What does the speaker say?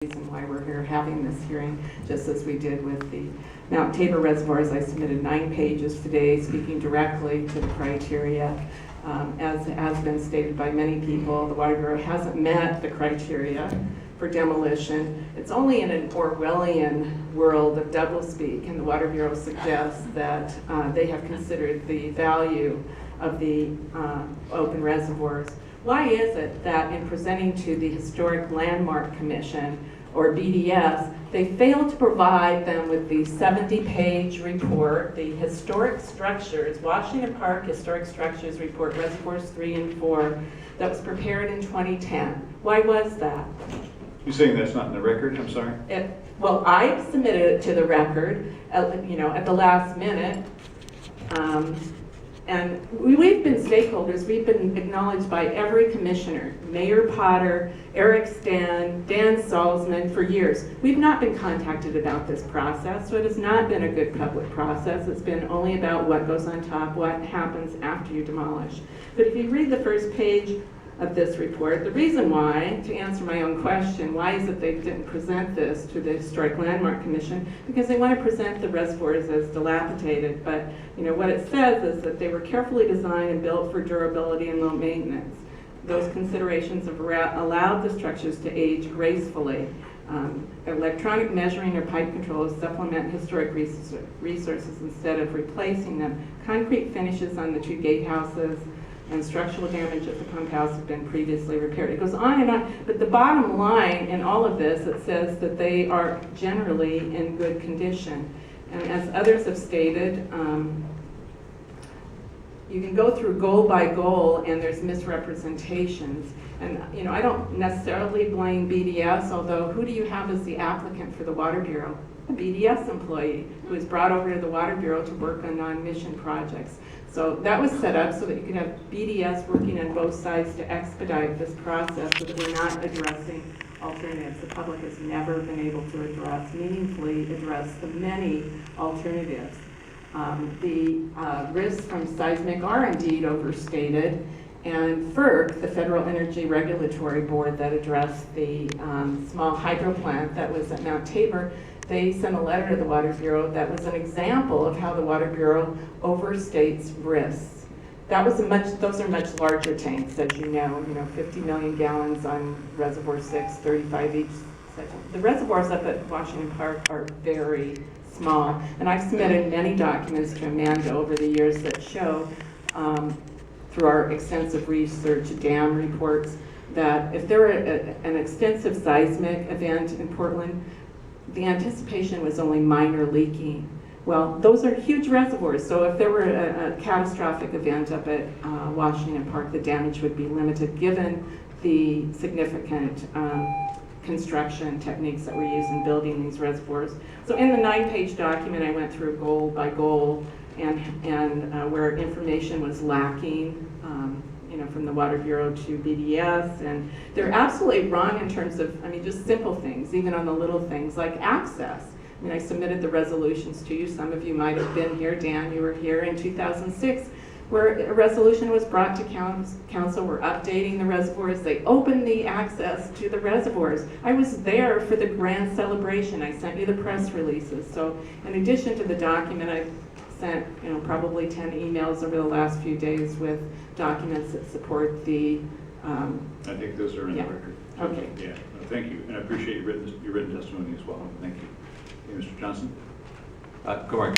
reason why we're here having this hearing, just as we did with the Mount Tabor reservoirs. I submitted 9 pages today speaking directly to the criteria. As has been stated by many people, the Water Bureau hasn't met the criteria for demolition. It's only in an Orwellian world of doublespeak, and the Water Bureau suggests that they have considered the value of the open reservoirs. Why is it that in presenting to the Historic Landmark Commission, or BDS, they failed to provide them with the 70-page report, the Historic Structures, Washington Park Historic Structures Report, Reservoirs 3 and 4, that was prepared in 2010? Why was that? You're saying that's not in the record? I'm sorry? Well, I submitted it to the record, at the last minute. And we've been stakeholders, we've been acknowledged by every commissioner, Mayor Potter, Eric Stan, Dan Salzman, for years. We've not been contacted about this process, so it has not been a good public process. It's been only about what goes on top, what happens after you demolish. But if you read the first page of this report, the reason why, to answer my own question, why is it they didn't present this to the Historic Landmark Commission? Because they want to present the reservoirs as dilapidated, but what it says is that they were carefully designed and built for durability and low maintenance. Those considerations have allowed the structures to age gracefully. Electronic measuring or pipe controls supplement historic resources instead of replacing them. Concrete finishes on the 2 gatehouses and structural damage at the pump house have been previously repaired. It goes on and on, but the bottom line in all of this, it says that they are generally in good condition. And as others have stated, you can go through goal by goal and there's misrepresentations. And I don't necessarily blame BDS, although who do you have as the applicant for the Water Bureau? A BDS employee who was brought over to the Water Bureau to work on non-mission projects. So that was set up so that you could have BDS working on both sides to expedite this process so that we're not addressing alternatives. The public has never been able to meaningfully address the many alternatives. The risks from seismic are indeed overstated, and FERC, the Federal Energy Regulatory Board that addressed the small hydro plant that was at Mount Tabor, they sent a letter to the Water Bureau that was an example of how the Water Bureau overstates risks. Those are much larger tanks, as you know, 50 million gallons on Reservoir 6, 35 each section. The reservoirs up at Washington Park are very small, and I've submitted many documents to Amanda over the years that show, through our extensive research, dam reports, that if there were an extensive seismic event in Portland, the anticipation was only minor leaking. Well, those are huge reservoirs, so if there were a catastrophic event up at Washington Park, the damage would be limited given the significant construction techniques that were used in building these reservoirs. So in the 9-page document, I went through goal by goal and where information was lacking, from the Water Bureau to BDS, and they're absolutely wrong in terms of, just simple things, even on the little things like access. I submitted the resolutions to you. Some of you might have been here. Dan, you were here in 2006, where a resolution was brought to council. We're updating the reservoirs. They opened the access to the reservoirs. I was there for the grand celebration. I sent you the press releases. So in addition to the document, I sent probably 10 emails over the last few days with documents that support the I think those are in the record. Okay. Yeah, no, thank you, and I appreciate your written testimony as well. Thank you. Okay, Mr. Johnson? Good morning.